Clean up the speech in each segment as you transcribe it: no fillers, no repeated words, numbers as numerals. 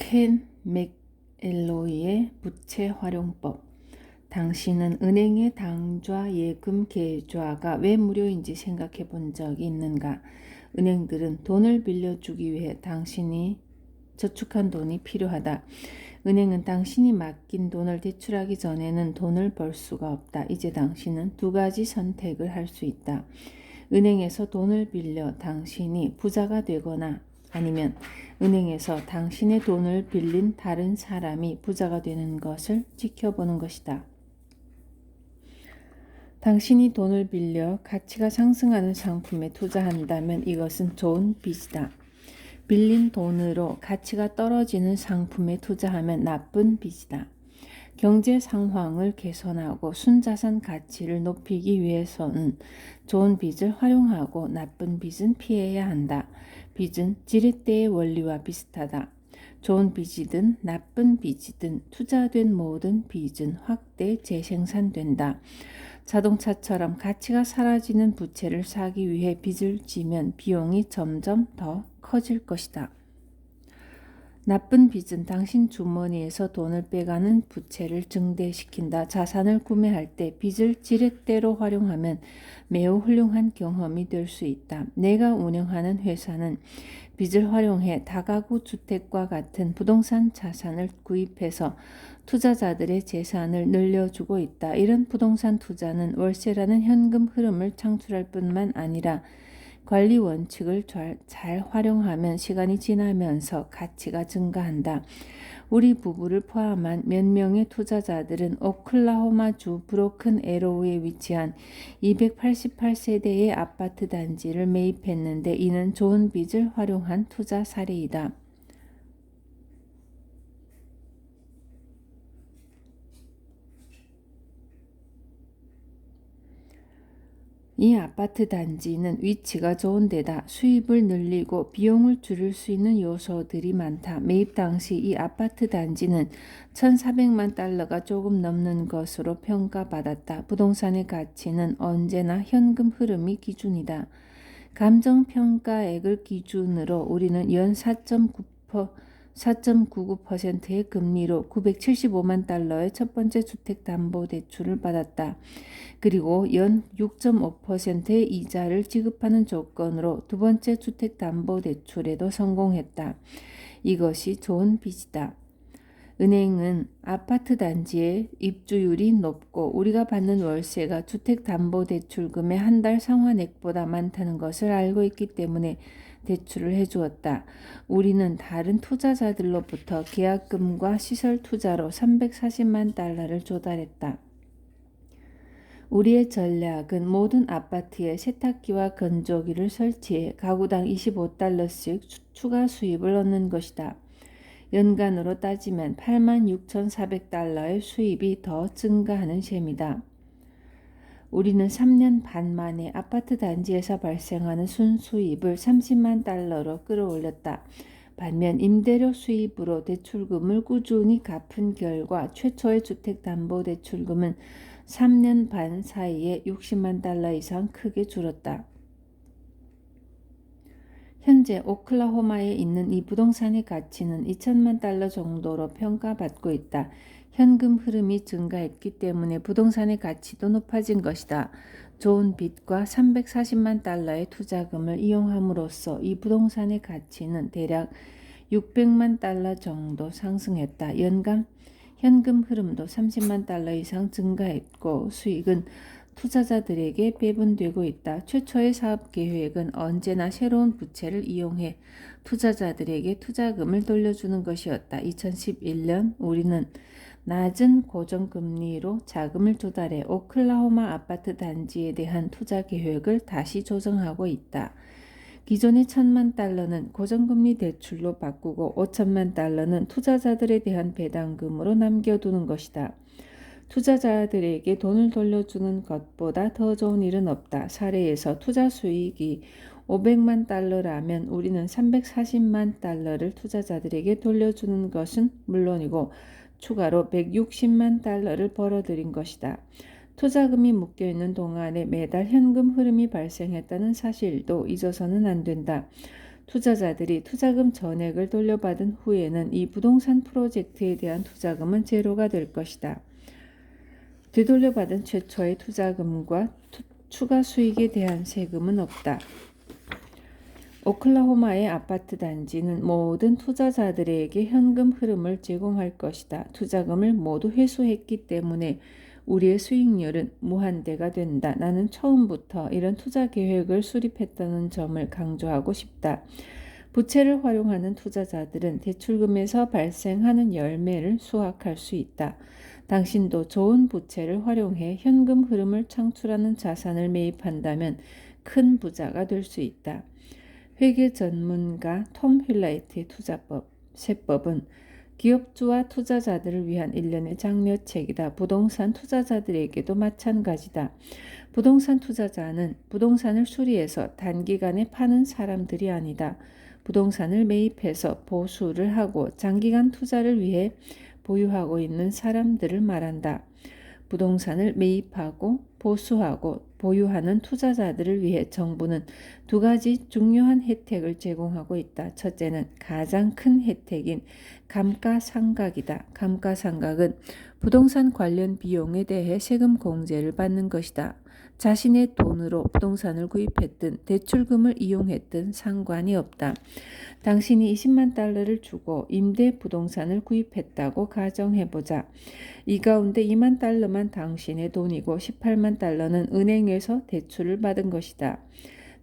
켄 맥엘로이의 부채 활용법. 당신은 은행의 당좌, 예금, 계좌가 왜 무료인지 생각해 본 적이 있는가? 은행들은 돈을 빌려주기 위해 당신이 저축한 돈이 필요하다. 은행은 당신이 맡긴 돈을 대출하기 전에는 돈을 벌 수가 없다. 이제 당신은 두 가지 선택을 할 수 있다. 은행에서 돈을 빌려 당신이 부자가 되거나 아니면 은행에서 당신의 돈을 빌린 다른 사람이 부자가 되는 것을 지켜보는 것이다. 당신이 돈을 빌려 가치가 상승하는 상품에 투자한다면 이것은 좋은 빚이다. 빌린 돈으로 가치가 떨어지는 상품에 투자하면 나쁜 빚이다. 경제 상황을 개선하고 순자산 가치를 높이기 위해서는 좋은 빚을 활용하고 나쁜 빚은 피해야 한다. 빚은 지렛대의 원리와 비슷하다. 좋은 빚이든 나쁜 빚이든 투자된 모든 빚은 확대 재생산된다. 자동차처럼 가치가 사라지는 부채를 사기 위해 빚을 지면 비용이 점점 더 커질 것이다. 나쁜 빚은 당신 주머니에서 돈을 빼가는 부채를 증대시킨다. 자산을 구매할 때 빚을 지렛대로 활용하면 매우 훌륭한 경험이 될 수 있다. 내가 운영하는 회사는 빚을 활용해 다가구 주택과 같은 부동산 자산을 구입해서 투자자들의 재산을 늘려주고 있다. 이런 부동산 투자는 월세라는 현금 흐름을 창출할 뿐만 아니라 관리 원칙을 잘 활용하면 시간이 지나면서 가치가 증가한다. 우리 부부를 포함한 몇 명의 투자자들은 오클라호마주 브로큰 에로우에 위치한 288세대의 아파트 단지를 매입했는데 이는 좋은 빚을 활용한 투자 사례이다. 이 아파트 단지는 위치가 좋은 데다 수입을 늘리고 비용을 줄일 수 있는 요소들이 많다. 매입 당시 이 아파트 단지는 1,400만 달러가 조금 넘는 것으로 평가받았다. 부동산의 가치는 언제나 현금 흐름이 기준이다. 감정평가액을 기준으로 우리는 연 4.99%의 금리로 975만 달러의 첫 번째 주택담보대출을 받았다. 그리고 연 6.5%의 이자를 지급하는 조건으로 두 번째 주택담보대출에도 성공했다. 이것이 좋은 빚이다. 은행은 아파트 단지의 입주율이 높고 우리가 받는 월세가 주택담보대출금의 한 달 상환액보다 많다는 것을 알고 있기 때문에 대출을 해주었다. 우리는 다른 투자자들로부터 계약금과 시설 투자로 340만 달러를 조달했다. 우리의 전략은 모든 아파트에 세탁기와 건조기를 설치해 가구당 25달러씩 추가 수입을 얻는 것이다. 연간으로 따지면 86,400달러의 수입이 더 증가하는 셈이다. 우리는 3년 반 만에 아파트 단지에서 발생하는 순수입을 30만 달러로 끌어올렸다. 반면 임대료 수입으로 대출금을 꾸준히 갚은 결과 최초의 주택담보대출금은 3년 반 사이에 60만 달러 이상 크게 줄었다. 현재 오클라호마에 있는 이 부동산의 가치는 2천만 달러 정도로 평가받고 있다. 현금 흐름이 증가했기 때문에 부동산의 가치도 높아진 것이다. 좋은 빚과 340만 달러의 투자금을 이용함으로써 이 부동산의 가치는 대략 600만 달러 정도 상승했다. 연간 현금 흐름도 30만 달러 이상 증가했고 수익은 투자자들에게 배분되고 있다. 최초의 사업 계획은 언제나 새로운 부채를 이용해 투자자들에게 투자금을 돌려주는 것이었다. 2011년 우리는 낮은 고정금리로 자금을 조달해 오클라호마 아파트 단지에 대한 투자 계획을 다시 조정하고 있다. 기존의 1,000만 달러는 고정금리 대출로 바꾸고 5천만 달러는 투자자들에 대한 배당금으로 남겨두는 것이다. 투자자들에게 돈을 돌려주는 것보다 더 좋은 일은 없다. 사례에서 투자 수익이 500만 달러라면 우리는 340만 달러를 투자자들에게 돌려주는 것은 물론이고 추가로 160만 달러를 벌어들인 것이다. 투자금이 묶여있는 동안에 매달 현금 흐름이 발생했다는 사실도 잊어서는 안 된다. 투자자들이 투자금 전액을 돌려받은 후에는 이 부동산 프로젝트에 대한 투자금은 제로가 될 것이다. 되돌려받은 최초의 투자금과 추가 수익에 대한 세금은 없다. 오클라호마의 아파트 단지는 모든 투자자들에게 현금 흐름을 제공할 것이다. 투자금을 모두 회수했기 때문에 우리의 수익률은 무한대가 된다. 나는 처음부터 이런 투자 계획을 수립했다는 점을 강조하고 싶다. 부채를 활용하는 투자자들은 대출금에서 발생하는 열매를 수확할 수 있다. 당신도 좋은 부채를 활용해 현금 흐름을 창출하는 자산을 매입한다면 큰 부자가 될 수 있다. 회계 전문가 톰 휠라이트의 세법은 기업주와 투자자들을 위한 일련의 장려책이다. 부동산 투자자들에게도 마찬가지다. 부동산 투자자는 부동산을 수리해서 단기간에 파는 사람들이 아니다. 부동산을 매입해서 보수를 하고 장기간 투자를 위해 보유하고 있는 사람들을 말한다. 부동산을 매입하고 보수하고 보유하는 투자자들을 위해 정부는 두 가지 중요한 혜택을 제공하고 있다. 첫째는 가장 큰 혜택인 감가상각이다. 감가상각은 부동산 관련 비용에 대해 세금 공제를 받는 것이다. 자신의 돈으로 부동산을 구입했든 대출금을 이용했든 상관이 없다. 당신이 20만 달러를 주고 임대 부동산을 구입했다고 가정해보자. 이 가운데 2만 달러만 당신의 돈이고 18만 달러는 은행에서 대출을 받은 것이다.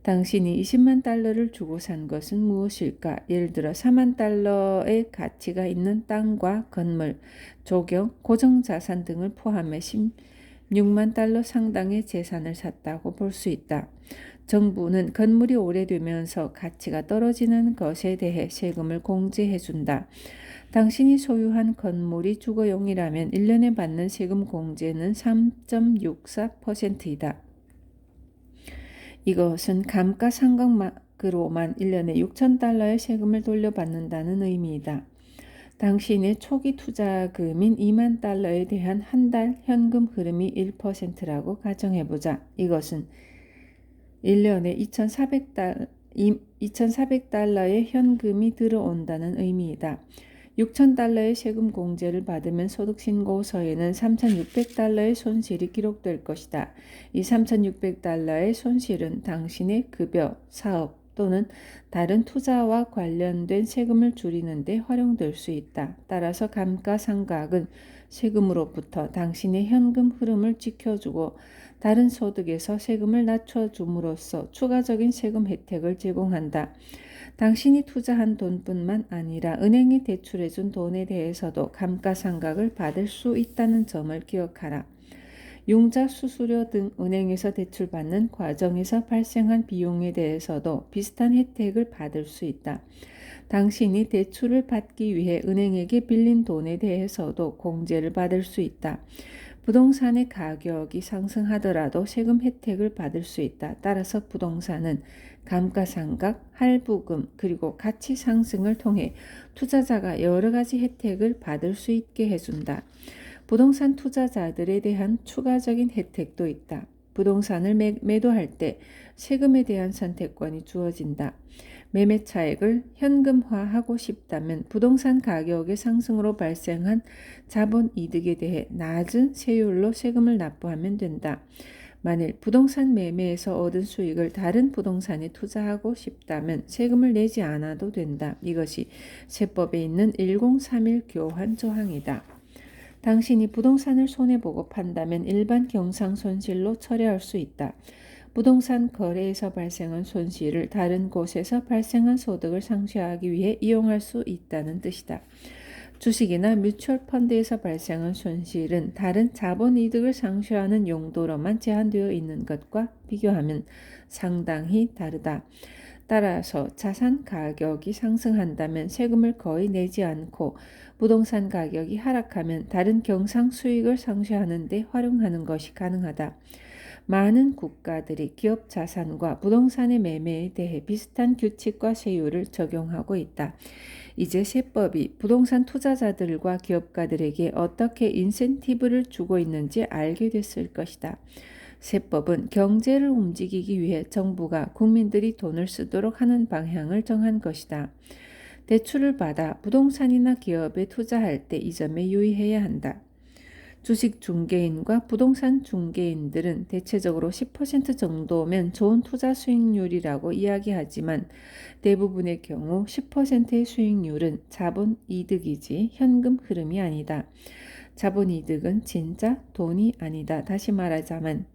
당신이 20만 달러를 주고 산 것은 무엇일까? 예를 들어 4만 달러의 가치가 있는 땅과 건물, 조경, 고정자산 등을 포함해 16만 달러 상당의 재산을 샀다고 볼 수 있다. 정부는 건물이 오래되면서 가치가 떨어지는 것에 대해 세금을 공제해준다. 당신이 소유한 건물이 주거용이라면 1년에 받는 세금 공제는 3.64%이다. 이것은 감가상각으로만 1년에 6천 달러의 세금을 돌려받는다는 의미이다. 당신의 초기 투자금인 2만 달러에 대한 한 달 현금 흐름이 1%라고 가정해보자. 이것은 1년에 2,400달러의 현금이 들어온다는 의미이다. 6,000달러의 세금 공제를 받으면 소득신고서에는 3,600달러의 손실이 기록될 것이다. 이 3,600달러의 손실은 당신의 급여, 사업 또는 다른 투자와 관련된 세금을 줄이는 데 활용될 수 있다. 따라서 감가상각은 세금으로부터 당신의 현금 흐름을 지켜주고 다른 소득에서 세금을 낮춰줌으로써 추가적인 세금 혜택을 제공한다. 당신이 투자한 돈뿐만 아니라 은행이 대출해준 돈에 대해서도 감가상각을 받을 수 있다는 점을 기억하라. 융자 수수료 등 은행에서 대출받는 과정에서 발생한 비용에 대해서도 비슷한 혜택을 받을 수 있다. 당신이 대출을 받기 위해 은행에게 빌린 돈에 대해서도 공제를 받을 수 있다. 부동산의 가격이 상승하더라도 세금 혜택을 받을 수 있다. 따라서 부동산은 감가상각, 할부금, 그리고 가치 상승을 통해 투자자가 여러 가지 혜택을 받을 수 있게 해준다. 부동산 투자자들에 대한 추가적인 혜택도 있다. 부동산을 매도할 때 세금에 대한 선택권이 주어진다. 매매 차익을 현금화하고 싶다면 부동산 가격의 상승으로 발생한 자본 이득에 대해 낮은 세율로 세금을 납부하면 된다. 만일 부동산 매매에서 얻은 수익을 다른 부동산에 투자하고 싶다면 세금을 내지 않아도 된다. 이것이 세법에 있는 1031 교환 조항이다. 당신이 부동산을 손해보고 판다면 일반 경상 손실로 처리할 수 있다. 부동산 거래에서 발생한 손실을 다른 곳에서 발생한 소득을 상쇄하기 위해 이용할 수 있다는 뜻이다. 주식이나 뮤추얼 펀드에서 발생한 손실은 다른 자본 이득을 상쇄하는 용도로만 제한되어 있는 것과 비교하면 상당히 다르다. 따라서 자산 가격이 상승한다면 세금을 거의 내지 않고 부동산 가격이 하락하면 다른 경상 수익을 상쇄하는 데 활용하는 것이 가능하다. 많은 국가들이 기업 자산과 부동산의 매매에 대해 비슷한 규칙과 세율을 적용하고 있다. 이제 세법이 부동산 투자자들과 기업가들에게 어떻게 인센티브를 주고 있는지 알게 됐을 것이다. 세법은 경제를 움직이기 위해 정부가 국민들이 돈을 쓰도록 하는 방향을 정한 것이다. 대출을 받아 부동산이나 기업에 투자할 때 이 점에 유의해야 한다. 주식 중개인과 부동산 중개인들은 대체적으로 10% 정도면 좋은 투자 수익률이라고 이야기하지만 대부분의 경우 10%의 수익률은 자본 이득이지 현금 흐름이 아니다. 자본 이득은 진짜 돈이 아니다. 다시 말하지만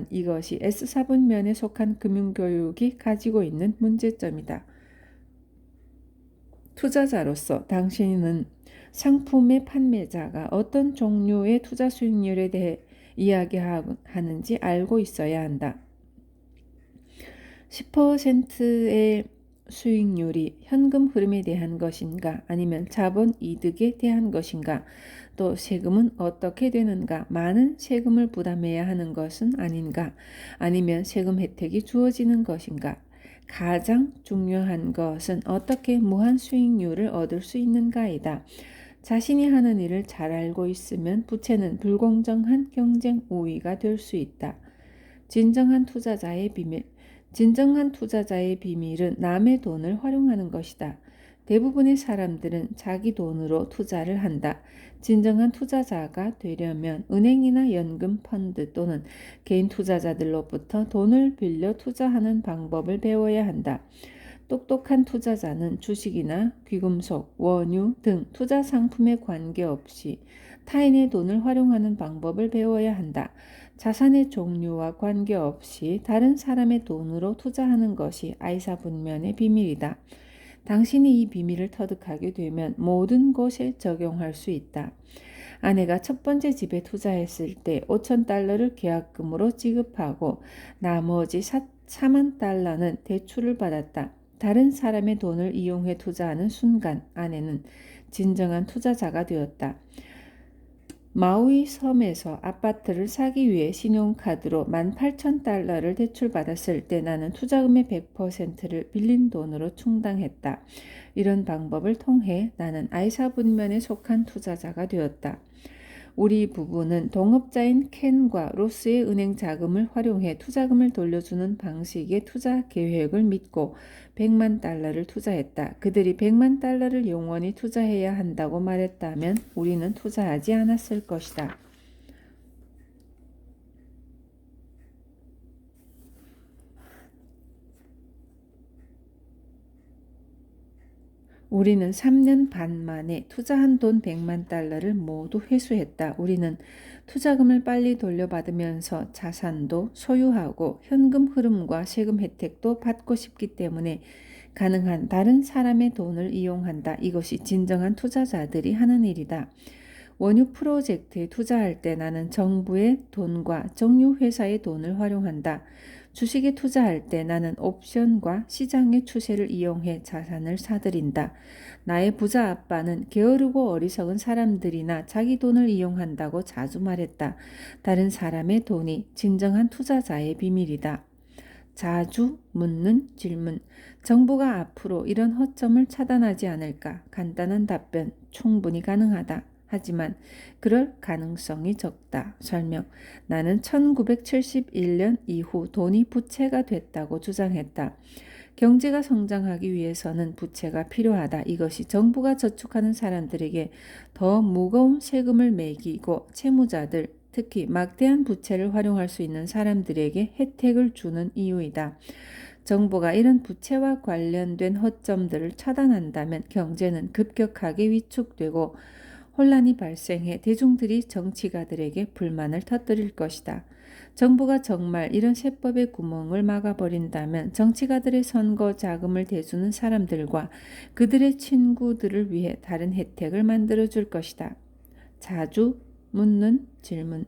이것이 S4분면에 속한 금융교육이 가지고 있는 문제점이다. 투자자로서 당신은 상품의 판매자가 어떤 종류의 투자 수익률에 대해 이야기하는지 알고 있어야 한다. 10%의 수익률이 현금 흐름에 대한 것인가 아니면 자본 이득에 대한 것인가 또 세금은 어떻게 되는가 많은 세금을 부담해야 하는 것은 아닌가 아니면 세금 혜택이 주어지는 것인가 가장 중요한 것은 어떻게 무한 수익률을 얻을 수 있는가이다. 자신이 하는 일을 잘 알고 있으면 부채는 불공정한 경쟁 우위가 될 수 있다. 진정한 투자자의 비밀. 진정한 투자자의 비밀은 남의 돈을 활용하는 것이다. 대부분의 사람들은 자기 돈으로 투자를 한다. 진정한 투자자가 되려면 은행이나 연금 펀드 또는 개인 투자자들로부터 돈을 빌려 투자하는 방법을 배워야 한다. 똑똑한 투자자는 주식이나 귀금속, 원유 등 투자 상품에 관계없이 타인의 돈을 활용하는 방법을 배워야 한다. 자산의 종류와 관계없이 다른 사람의 돈으로 투자하는 것이 아이사분면의 비밀이다. 당신이 이 비밀을 터득하게 되면 모든 곳에 적용할 수 있다. 아내가 첫 번째 집에 투자했을 때 5천 달러를 계약금으로 지급하고 나머지 4만 달러는 대출을 받았다. 다른 사람의 돈을 이용해 투자하는 순간 아내는 진정한 투자자가 되었다. 마우이 섬에서 아파트를 사기 위해 신용카드로 18,000달러를 대출받았을 때 나는 투자금의 100%를 빌린 돈으로 충당했다. 이런 방법을 통해 나는 아이사분면에 속한 투자자가 되었다. 우리 부부는 동업자인 켄과 로스의 은행 자금을 활용해 투자금을 돌려주는 방식의 투자 계획을 믿고 100만 달러를 투자했다. 그들이 100만 달러를 영원히 투자해야 한다고 말했다면 우리는 투자하지 않았을 것이다. 우리는 3년 반 만에 투자한 돈 100만 달러를 모두 회수했다. 우리는 투자금을 빨리 돌려받으면서 자산도 소유하고 현금 흐름과 세금 혜택도 받고 싶기 때문에 가능한 다른 사람의 돈을 이용한다. 이것이 진정한 투자자들이 하는 일이다. 원유 프로젝트에 투자할 때 나는 정부의 돈과 정유회사의 돈을 활용한다. 주식에 투자할 때 나는 옵션과 시장의 추세를 이용해 자산을 사들인다. 나의 부자 아빠는 게으르고 어리석은 사람들이나 자기 돈을 이용한다고 자주 말했다. 다른 사람의 돈이 진정한 투자자의 비밀이다. 자주 묻는 질문. 정부가 앞으로 이런 허점을 차단하지 않을까? 간단한 답변. 충분히 가능하다. 하지만 그럴 가능성이 적다. 설명. 나는 1971년 이후 돈이 부채가 됐다고 주장했다. 경제가 성장하기 위해서는 부채가 필요하다. 이것이 정부가 저축하는 사람들에게 더 무거운 세금을 매기고 채무자들, 특히 막대한 부채를 활용할 수 있는 사람들에게 혜택을 주는 이유이다. 정부가 이런 부채와 관련된 허점들을 차단한다면 경제는 급격하게 위축되고 혼란이 발생해 대중들이 정치가들에게 불만을 터뜨릴 것이다. 정부가 정말 이런 세법의 구멍을 막아버린다면 정치가들의 선거 자금을 대주는 사람들과 그들의 친구들을 위해 다른 혜택을 만들어줄 것이다. 자주 묻는 질문.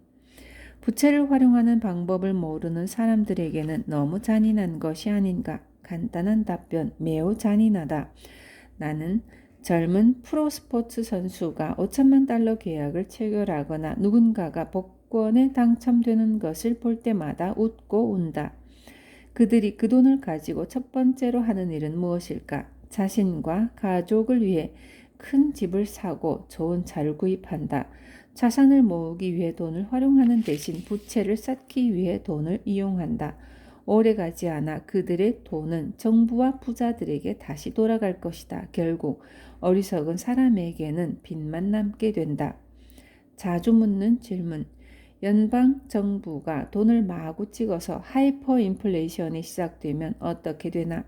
부채를 활용하는 방법을 모르는 사람들에게는 너무 잔인한 것이 아닌가? 간단한 답변. 매우 잔인하다. 나는 젊은 프로스포츠 선수가 5천만 달러 계약을 체결하거나 누군가가 복권에 당첨되는 것을 볼 때마다 웃고 운다. 그들이 그 돈을 가지고 첫 번째로 하는 일은 무엇일까? 자신과 가족을 위해 큰 집을 사고 좋은 차를 구입한다. 자산을 모으기 위해 돈을 활용하는 대신 부채를 쌓기 위해 돈을 이용한다. 오래가지 않아 그들의 돈은 정부와 부자들에게 다시 돌아갈 것이다. 결국 어리석은 사람에게는 빚만 남게 된다. 자주 묻는 질문. 연방 정부가 돈을 마구 찍어서 하이퍼 인플레이션이 시작되면 어떻게 되나?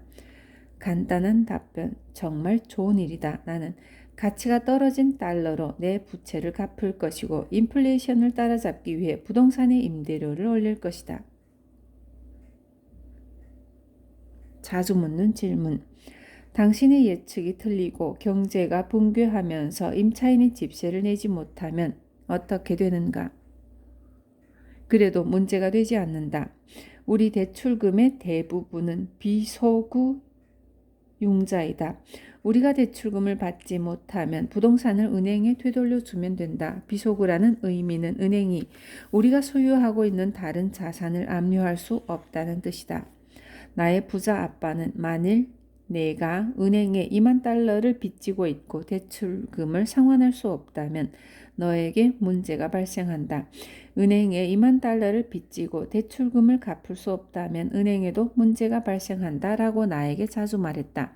간단한 답변. 정말 좋은 일이다. 나는 가치가 떨어진 달러로 내 부채를 갚을 것이고 인플레이션을 따라잡기 위해 부동산의 임대료를 올릴 것이다. 자주 묻는 질문. 당신의 예측이 틀리고 경제가 붕괴하면서 임차인이 집세를 내지 못하면 어떻게 되는가? 그래도 문제가 되지 않는다. 우리 대출금의 대부분은 비소구 융자이다. 우리가 대출금을 받지 못하면 부동산을 은행에 되돌려 주면 된다. 비소구라는 의미는 은행이 우리가 소유하고 있는 다른 자산을 압류할 수 없다는 뜻이다. 나의 부자 아빠는 만일 내가 은행에 2만 달러를 빚지고 있고 대출금을 상환할 수 없다면 너에게 문제가 발생한다. 은행에 2만 달러를 빚지고 대출금을 갚을 수 없다면 은행에도 문제가 발생한다 라고 나에게 자주 말했다.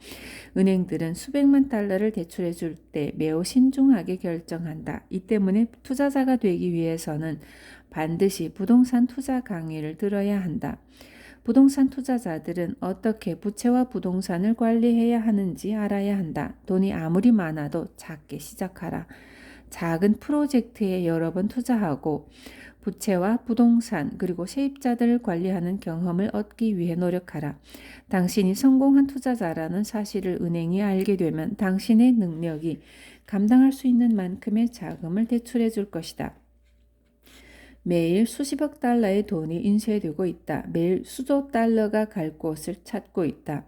은행들은 수백만 달러를 대출해 줄 때 매우 신중하게 결정한다. 이 때문에 투자자가 되기 위해서는 반드시 부동산 투자 강의를 들어야 한다. 부동산 투자자들은 어떻게 부채와 부동산을 관리해야 하는지 알아야 한다. 돈이 아무리 많아도 작게 시작하라. 작은 프로젝트에 여러 번 투자하고 부채와 부동산 그리고 세입자들을 관리하는 경험을 얻기 위해 노력하라. 당신이 성공한 투자자라는 사실을 은행이 알게 되면 당신의 능력이 감당할 수 있는 만큼의 자금을 대출해 줄 것이다. 매일 수십억 달러의 돈이 인쇄되고 있다. 매일 수조 달러가 갈 곳을 찾고 있다.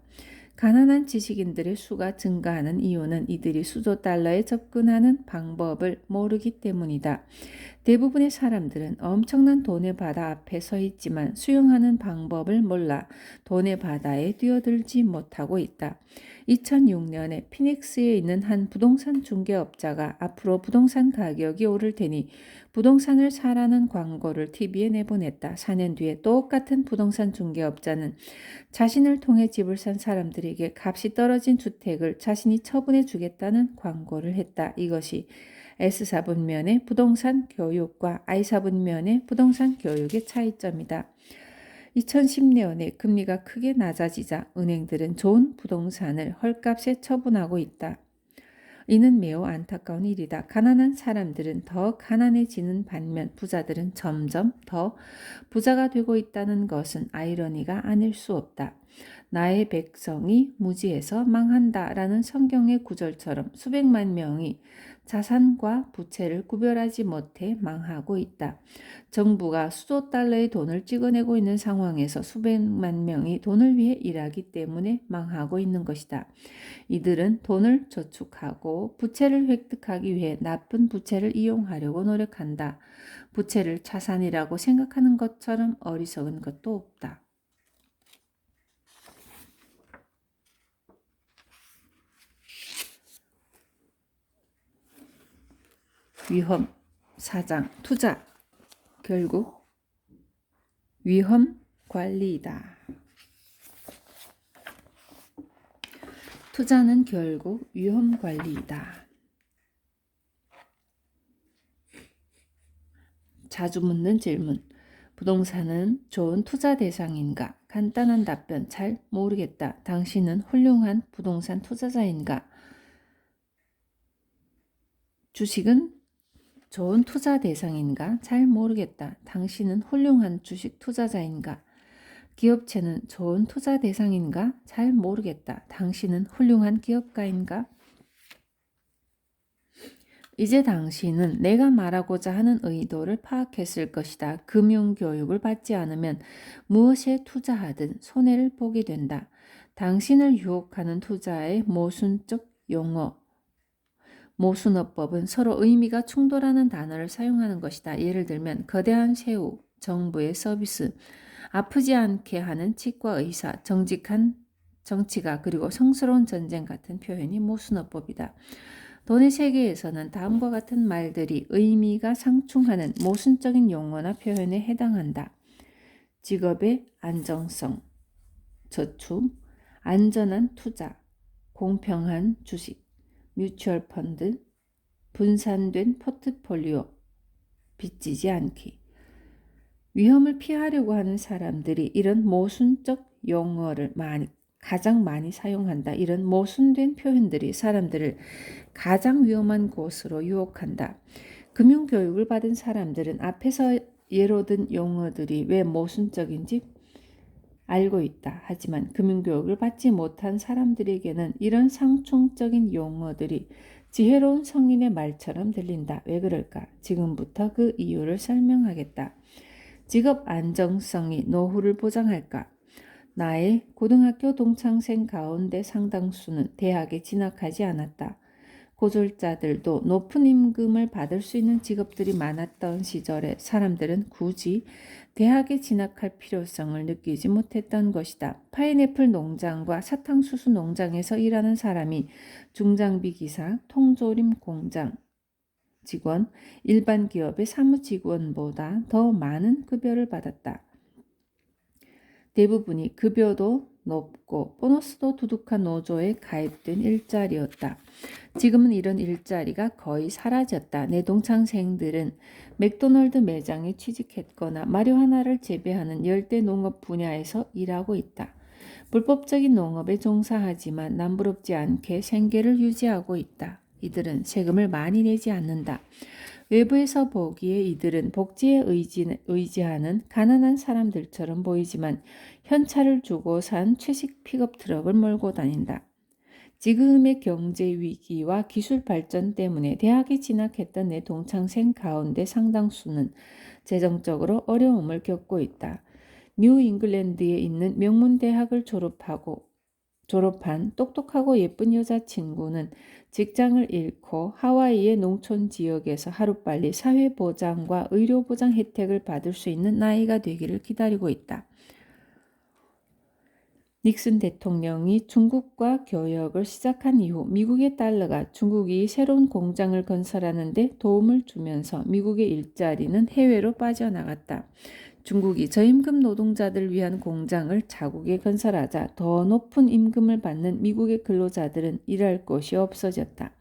가난한 지식인들의 수가 증가하는 이유는 이들이 수조 달러에 접근하는 방법을 모르기 때문이다. 대부분의 사람들은 엄청난 돈의 바다 앞에 서 있지만 수영하는 방법을 몰라 돈의 바다에 뛰어들지 못하고 있다. 2006년에 피닉스에 있는 한 부동산 중개업자가 앞으로 부동산 가격이 오를 테니 부동산을 사라는 광고를 TV에 내보냈다. 4년 뒤에 똑같은 부동산 중개업자는 자신을 통해 집을 산 사람들에게 값이 떨어진 주택을 자신이 처분해 주겠다는 광고를 했다. 이것이 S사분면의 부동산 교육과 I사분면의 부동산 교육의 차이점이다. 2010년에 금리가 크게 낮아지자 은행들은 좋은 부동산을 헐값에 처분하고 있다. 이는 매우 안타까운 일이다. 가난한 사람들은 더 가난해지는 반면 부자들은 점점 더 부자가 되고 있다는 것은 아이러니가 아닐 수 없다. 나의 백성이 무지해서 망한다라는 성경의 구절처럼 수백만 명이 자산과 부채를 구별하지 못해 망하고 있다. 정부가 수조 달러의 돈을 찍어내고 있는 상황에서 수백만 명이 돈을 위해 일하기 때문에 망하고 있는 것이다. 이들은 돈을 저축하고 부채를 획득하기 위해 나쁜 부채를 이용하려고 노력한다. 부채를 자산이라고 생각하는 것처럼 어리석은 것도 없다. 위험 4장 투자 결국 위험 관리이다. 투자는 결국 위험 관리이다. 자주 묻는 질문. 부동산은 좋은 투자 대상인가? 간단한 답변. 잘 모르겠다. 당신은 훌륭한 부동산 투자자인가? 주식은 좋은 투자 대상인가? 잘 모르겠다. 당신은 훌륭한 주식 투자자인가? 기업체는 좋은 투자 대상인가? 잘 모르겠다. 당신은 훌륭한 기업가인가? 이제 당신은 내가 말하고자 하는 의도를 파악했을 것이다. 금융교육을 받지 않으면 무엇에 투자하든 손해를 보게 된다. 당신을 유혹하는 투자의 모순적 용어, 모순어법은 서로 의미가 충돌하는 단어를 사용하는 것이다. 예를 들면 거대한 새우, 정부의 서비스, 아프지 않게 하는 치과 의사, 정직한 정치가, 그리고 성스러운 전쟁 같은 표현이 모순어법이다. 돈의 세계에서는 다음과 같은 말들이 의미가 상충하는 모순적인 용어나 표현에 해당한다. 직업의 안정성, 저축, 안전한 투자, 공평한 주식, 뮤추얼 펀드, 분산된 포트폴리오, 빚지지 않기. 위험을 피하려고 하는 사람들이 이런 모순적 용어를 가장 많이 사용한다. 이런 모순된 표현들이 사람들을 가장 위험한 곳으로 유혹한다. 금융교육을 받은 사람들은 앞에서 예로 든 용어들이 왜 모순적인지 알고 있다. 하지만 금융교육을 받지 못한 사람들에게는 이런 상충적인 용어들이 지혜로운 성인의 말처럼 들린다. 왜 그럴까? 지금부터 그 이유를 설명하겠다. 직업 안정성이 노후를 보장할까? 나의 고등학교 동창생 가운데 상당수는 대학에 진학하지 않았다. 고졸자들도 높은 임금을 받을 수 있는 직업들이 많았던 시절에 사람들은 굳이 대학에 진학할 필요성을 느끼지 못했던 것이다. 파인애플 농장과 사탕수수 농장에서 일하는 사람이 중장비 기사, 통조림 공장 직원, 일반 기업의 사무직원보다 더 많은 급여를 받았다. 대부분이 급여도 높고 보너스도 두둑한 노조에 가입된 일자리였다. 지금은 이런 일자리가 거의 사라졌다. 내 동창생들은 맥도널드 매장에 취직했거나 마리화나를 재배하는 열대 농업 분야에서 일하고 있다. 불법적인 농업에 종사하지만 남부럽지 않게 생계를 유지하고 있다. 이들은 세금을 많이 내지 않는다. 외부에서 보기에 이들은 복지에 의지하는 가난한 사람들처럼 보이지만 현찰을 주고 산 채식 픽업 트럭을 몰고 다닌다. 지금의 경제 위기와 기술 발전 때문에 대학에 진학했던 내 동창생 가운데 상당수는 재정적으로 어려움을 겪고 있다. 뉴 잉글랜드에 있는 명문대학을 졸업한 똑똑하고 예쁜 여자친구는 직장을 잃고 하와이의 농촌 지역에서 하루빨리 사회보장과 의료보장 혜택을 받을 수 있는 나이가 되기를 기다리고 있다. 닉슨 대통령이 중국과 교역을 시작한 이후 미국의 달러가 중국이 새로운 공장을 건설하는 데 도움을 주면서 미국의 일자리는 해외로 빠져나갔다. 중국이 저임금 노동자들을 위한 공장을 자국에 건설하자 더 높은 임금을 받는 미국의 근로자들은 일할 곳이 없어졌다.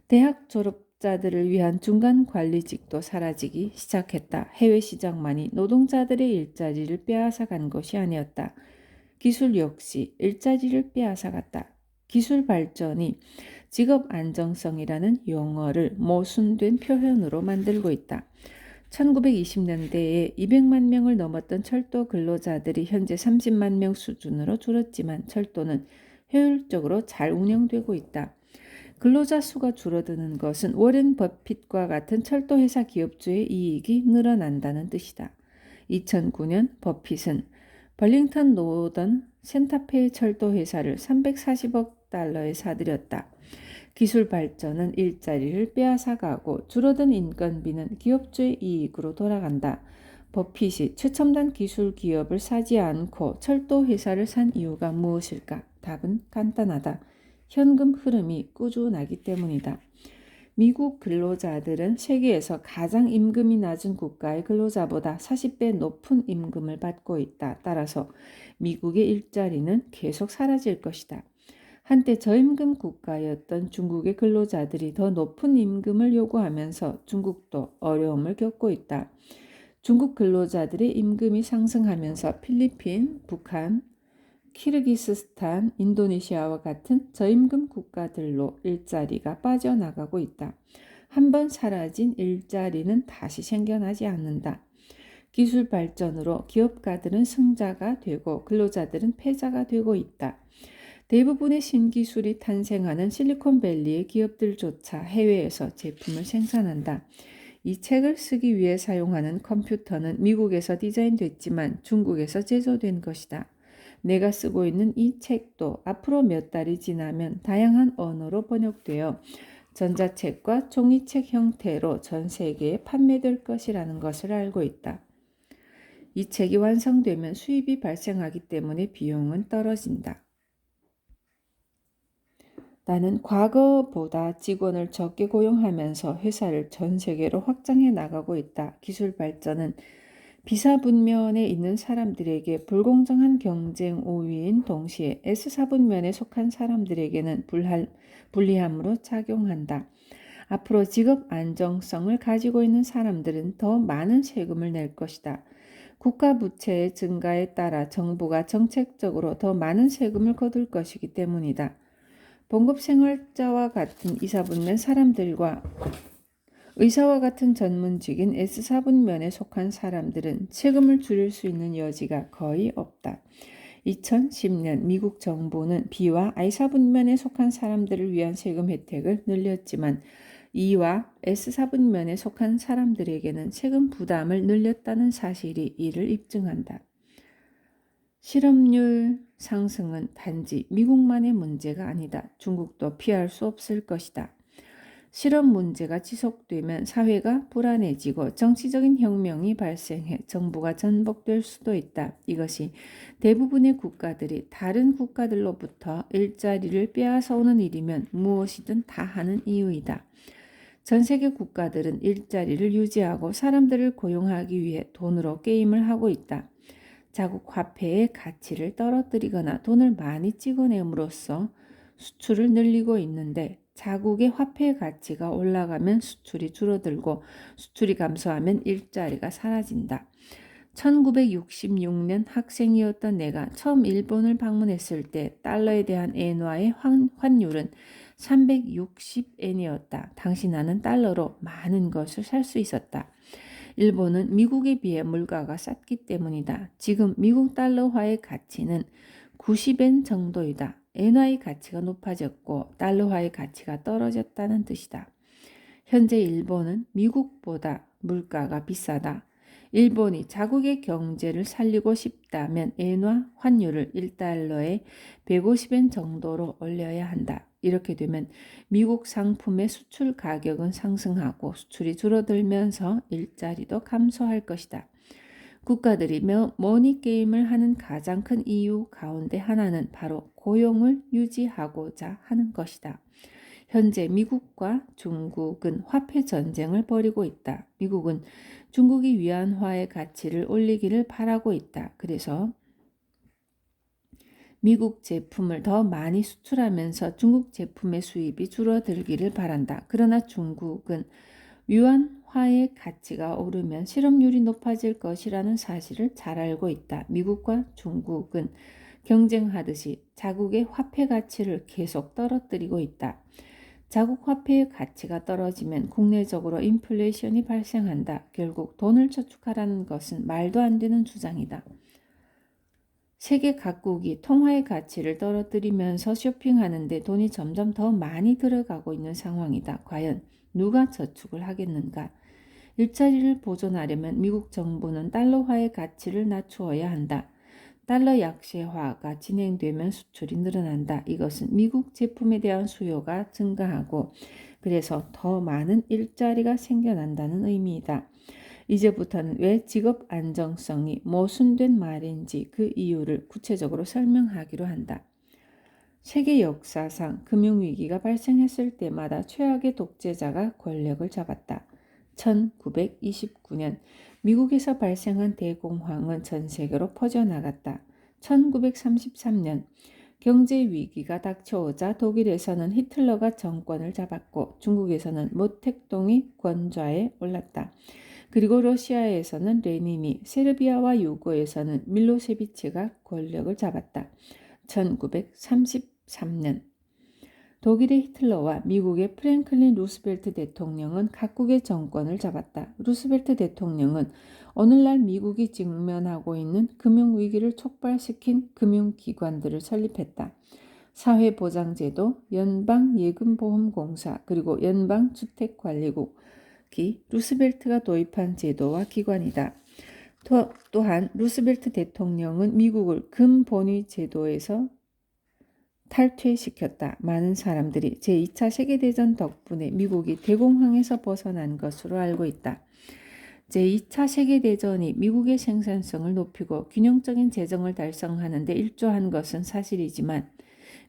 대학 졸업자들을 위한 중간 관리직도 사라지기 시작했다. 해외 시장만이 노동자들의 일자리를 빼앗아간 것이 아니었다. 기술 역시 일자리를 빼앗아갔다. 기술 발전이 직업 안정성이라는 용어를 모순된 표현으로 만들고 있다. 1920년대에 200만 명을 넘었던 철도 근로자들이 현재 30만 명 수준으로 줄었지만 철도는 효율적으로 잘 운영되고 있다. 근로자 수가 줄어드는 것은 워렌 버핏과 같은 철도회사 기업주의 이익이 늘어난다는 뜻이다. 2009년 버핏은 벌링턴 노던 센타페 철도회사를 340억 달러에 사들였다. 기술 발전은 일자리를 빼앗아가고 줄어든 인건비는 기업주의 이익으로 돌아간다. 버핏이 최첨단 기술 기업을 사지 않고 철도 회사를 산 이유가 무엇일까? 답은 간단하다. 현금 흐름이 꾸준하기 때문이다. 미국 근로자들은 세계에서 가장 임금이 낮은 국가의 근로자보다 40배 높은 임금을 받고 있다. 따라서 미국의 일자리는 계속 사라질 것이다. 한때 저임금 국가였던 중국의 근로자들이 더 높은 임금을 요구하면서 중국도 어려움을 겪고 있다. 중국 근로자들의 임금이 상승하면서 필리핀, 북한, 키르기스스탄, 인도네시아와 같은 저임금 국가들로 일자리가 빠져나가고 있다. 한번 사라진 일자리는 다시 생겨나지 않는다. 기술 발전으로 기업가들은 승자가 되고 근로자들은 패자가 되고 있다. 대부분의 신기술이 탄생하는 실리콘밸리의 기업들조차 해외에서 제품을 생산한다. 이 책을 쓰기 위해 사용하는 컴퓨터는 미국에서 디자인됐지만 중국에서 제조된 것이다. 내가 쓰고 있는 이 책도 앞으로 몇 달이 지나면 다양한 언어로 번역되어 전자책과 종이책 형태로 전 세계에 판매될 것이라는 것을 알고 있다. 이 책이 완성되면 수입이 발생하기 때문에 비용은 떨어진다. 나는 과거보다 직원을 적게 고용하면서 회사를 전 세계로 확장해 나가고 있다. 기술 발전은 B사분면에 있는 사람들에게 불공정한 경쟁 우위인 동시에 S사분면에 속한 사람들에게는 불리함으로 작용한다. 앞으로 직업 안정성을 가지고 있는 사람들은 더 많은 세금을 낼 것이다. 국가 부채의 증가에 따라 정부가 정책적으로 더 많은 세금을 거둘 것이기 때문이다. 봉급생활자와 같은 이사분면 사람들과 의사와 같은 전문직인 S사분면에 속한 사람들은 세금을 줄일 수 있는 여지가 거의 없다. 2010년 미국 정부는 B와 I사분면에 속한 사람들을 위한 세금 혜택을 늘렸지만 E와 S사분면에 속한 사람들에게는 세금 부담을 늘렸다는 사실이 이를 입증한다. 실업률 상승은 단지 미국만의 문제가 아니다. 중국도 피할 수 없을 것이다. 실업 문제가 지속되면 사회가 불안해지고 정치적인 혁명이 발생해 정부가 전복될 수도 있다. 이것이 대부분의 국가들이 다른 국가들로부터 일자리를 빼앗아 오는 일이면 무엇이든 다 하는 이유이다. 전 세계 국가들은 일자리를 유지하고 사람들을 고용하기 위해 돈으로 게임을 하고 있다. 자국 화폐의 가치를 떨어뜨리거나 돈을 많이 찍어냄으로써 수출을 늘리고 있는데 자국의 화폐의 가치가 올라가면 수출이 줄어들고 수출이 감소하면 일자리가 사라진다. 1966년 학생이었던 내가 처음 일본을 방문했을 때 달러에 대한 엔화의 환율은 360엔이었다. 당시 나는 달러로 많은 것을 살 수 있었다. 일본은 미국에 비해 물가가 쌌기 때문이다. 지금 미국 달러화의 가치는 90엔 정도이다. 엔화의 가치가 높아졌고 달러화의 가치가 떨어졌다는 뜻이다. 현재 일본은 미국보다 물가가 비싸다. 일본이 자국의 경제를 살리고 싶다면 엔화 환율을 1달러에 150엔 정도로 올려야 한다. 이렇게 되면 미국 상품의 수출 가격은 상승하고 수출이 줄어들면서 일자리도 감소할 것이다. 국가들이 머니게임을 하는 가장 큰 이유 가운데 하나는 바로 고용을 유지하고자 하는 것이다. 현재 미국과 중국은 화폐 전쟁을 벌이고 있다. 미국은 중국이 위안화의 가치를 올리기를 바라고 있다. 그래서 미국 제품을 더 많이 수출하면서 중국 제품의 수입이 줄어들기를 바란다. 그러나 중국은 위안화의 가치가 오르면 실업률이 높아질 것이라는 사실을 잘 알고 있다. 미국과 중국은 경쟁하듯이 자국의 화폐 가치를 계속 떨어뜨리고 있다. 자국 화폐의 가치가 떨어지면 국내적으로 인플레이션이 발생한다. 결국 돈을 저축하라는 것은 말도 안 되는 주장이다. 세계 각국이 통화의 가치를 떨어뜨리면서 쇼핑하는데 돈이 점점 더 많이 들어가고 있는 상황이다. 과연 누가 저축을 하겠는가? 일자리를 보존하려면 미국 정부는 달러화의 가치를 낮추어야 한다. 달러 약세화가 진행되면 수출이 늘어난다. 이것은 미국 제품에 대한 수요가 증가하고 그래서 더 많은 일자리가 생겨난다는 의미이다. 이제부터는 왜 직업 안정성이 모순된 말인지 그 이유를 구체적으로 설명하기로 한다. 세계 역사상 금융위기가 발생했을 때마다 최악의 독재자가 권력을 잡았다. 1929년 미국에서 발생한 대공황은 전 세계로 퍼져나갔다. 1933년 경제 위기가 닥쳐오자 독일에서는 히틀러가 정권을 잡았고 중국에서는 모택동이 권좌에 올랐다. 그리고 러시아에서는 레닌이, 세르비아와 유고에서는 밀로세비치가 권력을 잡았다. 1933년 독일의 히틀러와 미국의 프랭클린 루스벨트 대통령은 각국의 정권을 잡았다. 루스벨트 대통령은 오늘날 미국이 직면하고 있는 금융위기를 촉발시킨 금융기관들을 설립했다. 사회보장제도, 연방예금보험공사, 그리고 연방주택관리국이 루스벨트가 도입한 제도와 기관이다. 또한 루스벨트 대통령은 미국을 금본위 제도에서 탈퇴시켰다. 많은 사람들이 제2차 세계대전 덕분에 미국이 대공황에서 벗어난 것으로 알고 있다. 제2차 세계대전이 미국의 생산성을 높이고 균형적인 재정을 달성하는 데 일조한 것은 사실이지만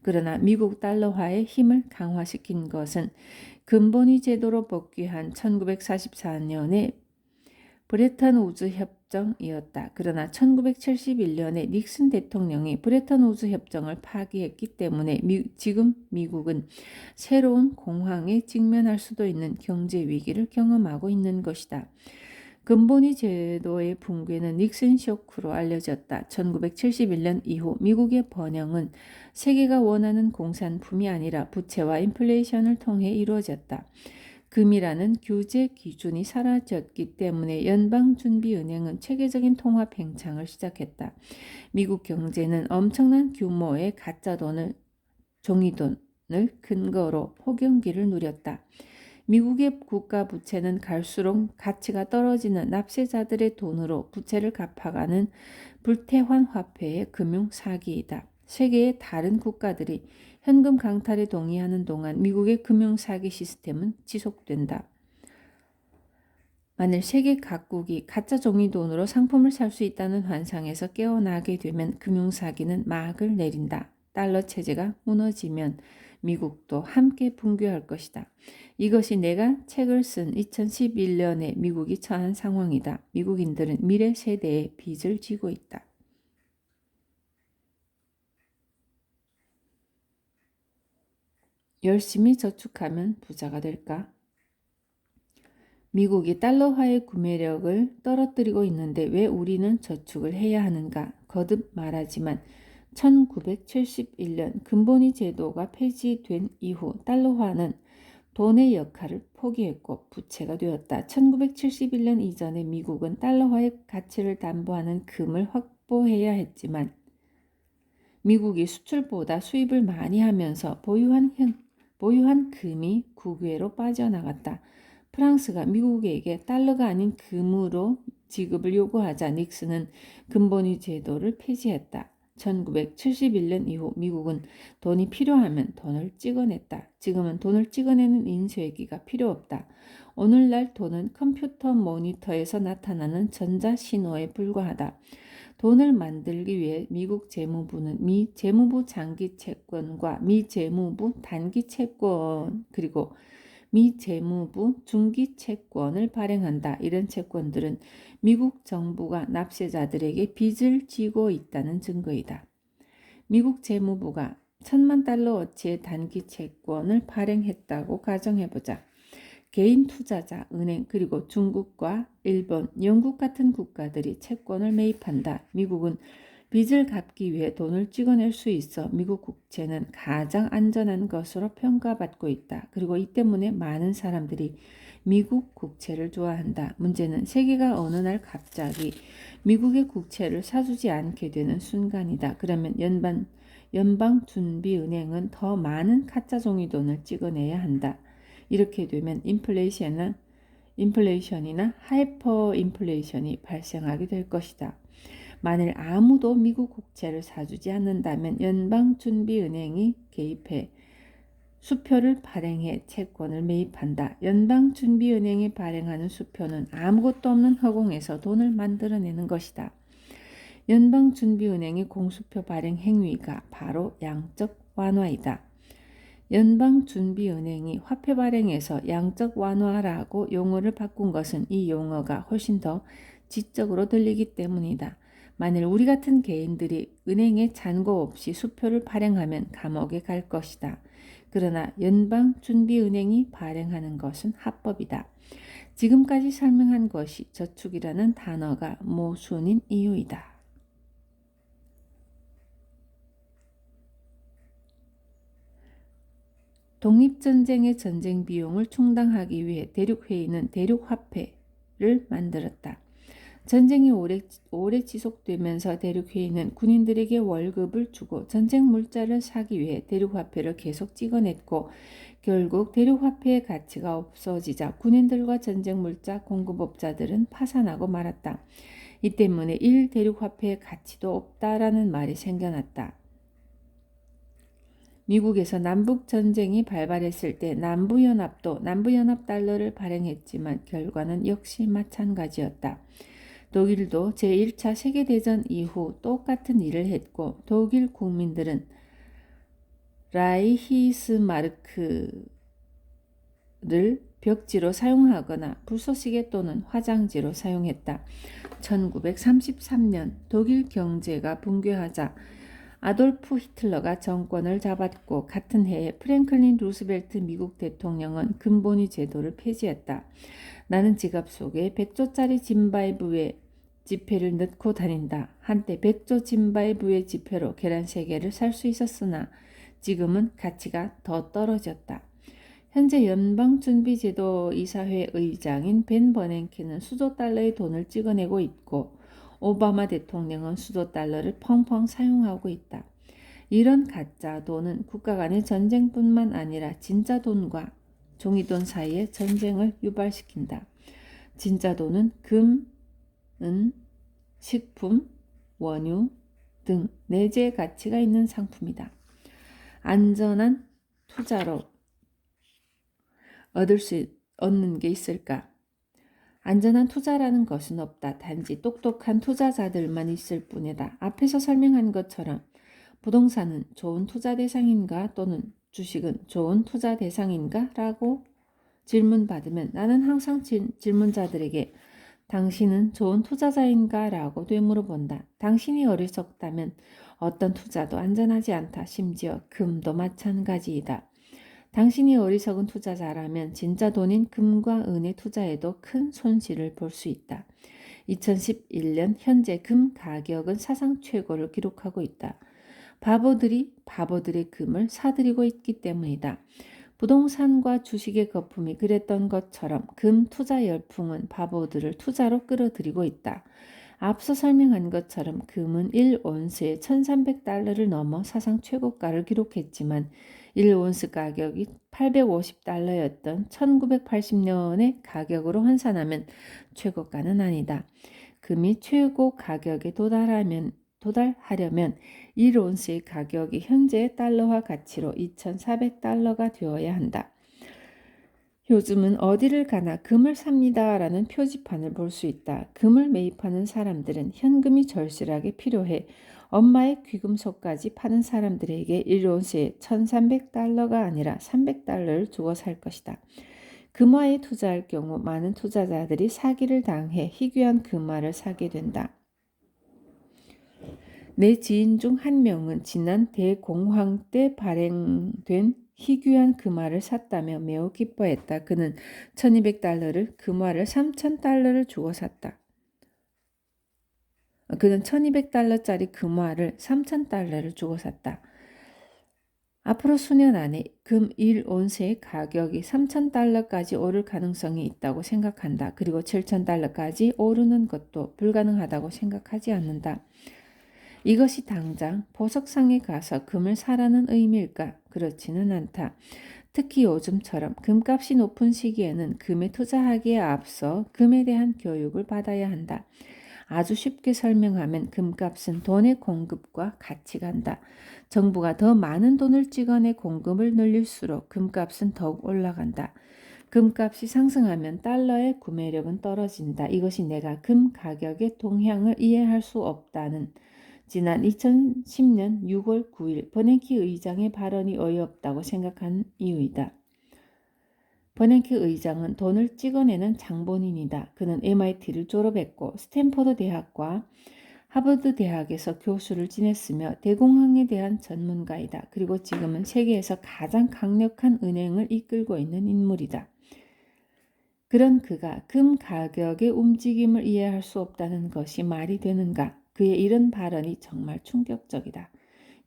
그러나 미국 달러화의 힘을 강화시킨 것은 근본위 제도로 복귀한 1944년의 브레턴 우즈 협정이었다. 그러나 1971년에 닉슨 대통령이 브레턴 우즈 협정을 파기했기 때문에 지금 미국은 새로운 공황에 직면할 수도 있는 경제 위기를 경험하고 있는 것이다. 근본위 제도의 붕괴는 닉슨 쇼크로 알려졌다. 1971년 이후 미국의 번영은 세계가 원하는 공산품이 아니라 부채와 인플레이션을 통해 이루어졌다. 금이라는 규제 기준이 사라졌기 때문에 연방준비은행은 체계적인 통화 팽창을 시작했다. 미국 경제는 엄청난 규모의 가짜 돈을, 종이돈을 근거로 폭염기를 누렸다. 미국의 국가 부채는 갈수록 가치가 떨어지는 납세자들의 돈으로 부채를 갚아가는 불태환 화폐의 금융 사기이다. 세계의 다른 국가들이 현금 강탈에 동의하는 동안 미국의 금융 사기 시스템은 지속된다. 만일 세계 각국이 가짜 종이 돈으로 상품을 살 수 있다는 환상에서 깨어나게 되면 금융 사기는 막을 내린다. 달러 체제가 무너지면 미국도 함께 붕괴할 것이다. 이것이 내가 책을 쓴 2011년에 미국이 처한 상황이다. 미국인들은 미래 세대의 빚을 지고 있다. 열심히 저축하면 부자가 될까? 미국이 달러화의 구매력을 떨어뜨리고 있는데 왜 우리는 저축을 해야 하는가? 거듭 말하지만 1971년 근본위 제도가 폐지된 이후 달러화는 돈의 역할을 포기했고 부채가 되었다. 1971년 이전에 미국은 달러화의 가치를 담보하는 금을 확보해야 했지만 미국이 수출보다 수입을 많이 하면서 보유한 금이 국외로 빠져나갔다. 프랑스가 미국에게 달러가 아닌 금으로 지급을 요구하자 닉슨은 근본위 제도를 폐지했다. 1971년 이후 미국은 돈이 필요하면 돈을 찍어냈다. 지금은 돈을 찍어내는 인쇄기가 필요 없다. 오늘날 돈은 컴퓨터 모니터에서 나타나는 전자신호에 불과하다. 돈을 만들기 위해 미국 재무부는 미 재무부 장기 채권과 미 재무부 단기 채권 그리고 미 재무부 중기 채권을 발행한다. 이런 채권들은 미국 정부가 납세자들에게 빚을 지고 있다는 증거이다. 미국 재무부가 1,000만 달러어치의 단기 채권을 발행했다고 가정해보자. 개인 투자자, 은행, 그리고 중국과 일본, 영국 같은 국가들이 채권을 매입한다. 미국은 빚을 갚기 위해 돈을 찍어낼 수 있어 미국 국채는 가장 안전한 것으로 평가받고 있다. 그리고 이 때문에 많은 사람들이 미국 국채를 좋아한다. 문제는 세계가 어느 날 갑자기 미국의 국채를 사주지 않게 되는 순간이다. 그러면 연방준비은행은 더 많은 가짜 종이 돈을 찍어내야 한다. 이렇게 되면 인플레이션이나 하이퍼 인플레이션이 발생하게 될 것이다. 만일 아무도 미국 국채를 사주지 않는다면 연방준비은행이 개입해 수표를 발행해 채권을 매입한다. 연방준비은행이 발행하는 수표는 아무것도 없는 허공에서 돈을 만들어내는 것이다. 연방준비은행의 공수표 발행 행위가 바로 양적 완화이다. 연방준비은행이 화폐 발행에서 양적 완화라고 용어를 바꾼 것은 이 용어가 훨씬 더 지적으로 들리기 때문이다. 만일 우리 같은 개인들이 은행에 잔고 없이 수표를 발행하면 감옥에 갈 것이다. 그러나 연방준비은행이 발행하는 것은 합법이다. 지금까지 설명한 것이 저축이라는 단어가 모순인 이유이다. 독립전쟁의 전쟁 비용을 충당하기 위해 대륙회의는 대륙화폐를 만들었다. 전쟁이 오래 지속되면서 대륙회의는 군인들에게 월급을 주고 전쟁 물자를 사기 위해 대륙화폐를 계속 찍어냈고 결국 대륙화폐의 가치가 없어지자 군인들과 전쟁 물자 공급업자들은 파산하고 말았다. 이 때문에 1대륙화폐의 가치도 없다라는 말이 생겨났다. 미국에서 남북전쟁이 발발했을 때 남부연합도 남부연합 달러를 발행했지만 결과는 역시 마찬가지였다. 독일도 제1차 세계대전 이후 똑같은 일을 했고 독일 국민들은 라이히스마르크를 벽지로 사용하거나 불쏘시개 또는 화장지로 사용했다. 1933년 독일 경제가 붕괴하자 아돌프 히틀러가 정권을 잡았고 같은 해에 프랭클린 루스벨트 미국 대통령은 금본위 제도를 폐지했다. 나는 지갑 속에 100조짜리 짐바이브에 지폐를 넣고 다닌다. 한때 100조 짐바이브의 지폐로 계란 3개를 살 수 있었으나 지금은 가치가 더 떨어졌다. 현재 연방준비제도 이사회 의장인 벤 버냉키는 수조 달러의 돈을 찍어내고 있고 오바마 대통령은 수조 달러를 펑펑 사용하고 있다. 이런 가짜 돈은 국가 간의 전쟁뿐만 아니라 진짜 돈과 종이돈 사이의 전쟁을 유발시킨다. 진짜 돈은 금, 은, 식품, 원유 등 내재 가치가 있는 상품이다. 안전한 투자로 얻는 게 있을까? 안전한 투자라는 것은 없다. 단지 똑똑한 투자자들만 있을 뿐이다. 앞에서 설명한 것처럼 부동산은 좋은 투자 대상인가 또는 주식은 좋은 투자 대상인가? 라고 질문받으면 나는 항상 질문자들에게 당신은 좋은 투자자인가? 라고 되물어본다. 당신이 어리석다면 어떤 투자도 안전하지 않다. 심지어 금도 마찬가지이다. 당신이 어리석은 투자자라면 진짜 돈인 금과 은에 투자해도 큰 손실을 볼 수 있다. 2011년 현재 금 가격은 사상 최고를 기록하고 있다. 바보들이 바보들의 금을 사들이고 있기 때문이다. 부동산과 주식의 거품이 그랬던 것처럼 금 투자 열풍은 바보들을 투자로 끌어들이고 있다. 앞서 설명한 것처럼 금은 1온스에 1300달러를 넘어 사상 최고가를 기록했지만 1온스 가격이 850달러였던 1980년의 가격으로 환산하면 최고가는 아니다. 금이 최고 가격에 도달하려면 1온스의 가격이 현재의 달러화 가치로 2,400달러가 되어야 한다. 요즘은 어디를 가나 금을 삽니다 라는 표지판을 볼 수 있다. 금을 매입하는 사람들은 현금이 절실하게 필요해 엄마의 귀금속까지 파는 사람들에게 1온스에 1,300달러가 아니라 300달러를 주고 살 것이다. 금화에 투자할 경우 많은 투자자들이 사기를 당해 희귀한 금화를 사게 된다. 내 지인 중 한 명은 지난 대공황 때 발행된 희귀한 금화를 샀다며 매우 기뻐했다. 그는 1200달러를 금화를 3000달러를 주고 샀다. 그는 1200달러짜리 금화를 3000달러를 주고 샀다. 앞으로 수년 안에 금 1온스의 가격이 3000달러까지 오를 가능성이 있다고 생각한다. 그리고 7000달러까지 오르는 것도 불가능하다고 생각하지 않는다. 이것이 당장 보석상에 가서 금을 사라는 의미일까? 그렇지는 않다. 특히 요즘처럼 금값이 높은 시기에는 금에 투자하기에 앞서 금에 대한 교육을 받아야 한다. 아주 쉽게 설명하면 금값은 돈의 공급과 같이 간다. 정부가 더 많은 돈을 찍어내 공급을 늘릴수록 금값은 더욱 올라간다. 금값이 상승하면 달러의 구매력은 떨어진다. 이것이 내가 금 가격의 동향을 이해할 수 없다는 지난 2010년 6월 9일 버냉키 의장의 발언이 어이없다고 생각한 이유이다. 버냉키 의장은 돈을 찍어내는 장본인이다. 그는 MIT를 졸업했고 스탠퍼드 대학과 하버드 대학에서 교수를 지냈으며 대공황에 대한 전문가이다. 그리고 지금은 세계에서 가장 강력한 은행을 이끌고 있는 인물이다. 그런 그가 금 가격의 움직임을 이해할 수 없다는 것이 말이 되는가? 그의 이런 발언이 정말 충격적이다.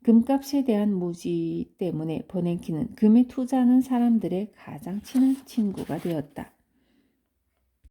금값에 대한 무지 때문에 버냉키는 금에 투자하는 사람들의 가장 친한 친구가 되었다.